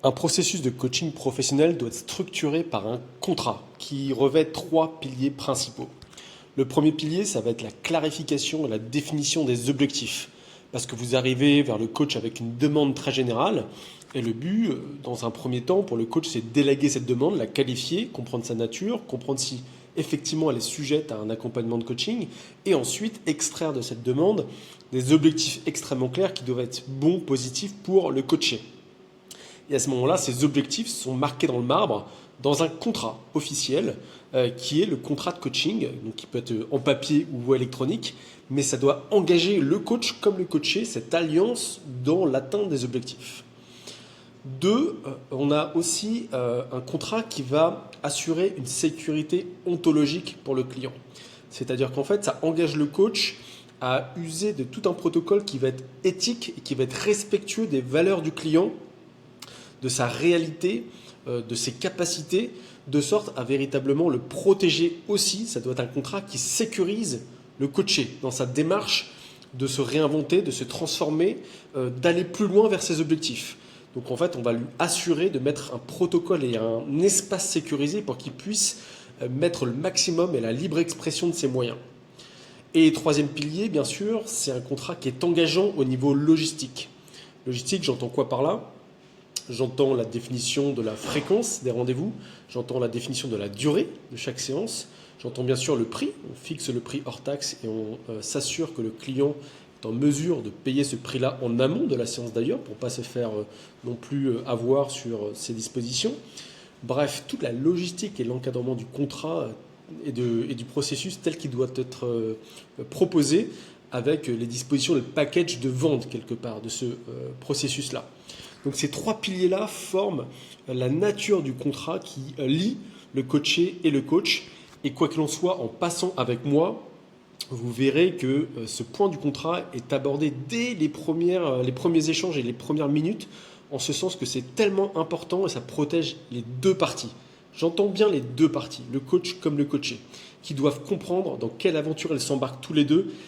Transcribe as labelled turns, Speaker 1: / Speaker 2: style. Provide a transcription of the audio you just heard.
Speaker 1: Un processus de coaching professionnel doit être structuré par un contrat qui revêt trois piliers principaux. Le premier pilier, ça va être la clarification et la définition des objectifs. Parce que vous arrivez vers le coach avec une demande très générale. Et le but, dans un premier temps, pour le coach, c'est d'élaguer cette demande, la qualifier, comprendre sa nature, comprendre si effectivement elle est sujette à un accompagnement de coaching. Et ensuite, extraire de cette demande des objectifs extrêmement clairs qui doivent être bons, positifs pour le coacher. Et à ce moment-là, ces objectifs sont marqués dans le marbre dans un contrat officiel qui est le contrat de coaching, donc qui peut être en papier ou électronique, mais ça doit engager le coach comme le coaché, cette alliance dans l'atteinte des objectifs. Deux, on a aussi un contrat qui va assurer une sécurité ontologique pour le client. C'est-à-dire qu'en fait, ça engage le coach à user de tout un protocole qui va être éthique et qui va être respectueux des valeurs du client, de sa réalité, de ses capacités, de sorte à véritablement le protéger aussi. Ça doit être un contrat qui sécurise le coaché dans sa démarche de se réinventer, de se transformer, d'aller plus loin vers ses objectifs. Donc en fait, on va lui assurer de mettre un protocole et un espace sécurisé pour qu'il puisse mettre le maximum et la libre expression de ses moyens. Et troisième pilier, bien sûr, c'est un contrat qui est engageant au niveau logistique. Logistique, j'entends quoi par là ? J'entends la définition de la fréquence des rendez-vous, j'entends la définition de la durée de chaque séance, j'entends bien sûr le prix, on fixe le prix hors taxe et on s'assure que le client est en mesure de payer ce prix-là en amont de la séance d'ailleurs, pour ne pas se faire non plus avoir sur ses dispositions. Bref, toute la logistique et l'encadrement du contrat et du processus tel qu'il doit être proposé avec les dispositions, le package de vente quelque part de ce processus-là. Donc ces trois piliers-là forment la nature du contrat qui lie le coaché et le coach. Et quoi qu'il en soit, en passant avec moi, vous verrez que ce point du contrat est abordé dès les premiers échanges et les premières minutes, en ce sens que c'est tellement important et ça protège les deux parties. J'entends bien les deux parties, le coach comme le coaché, qui doivent comprendre dans quelle aventure elles s'embarquent tous les deux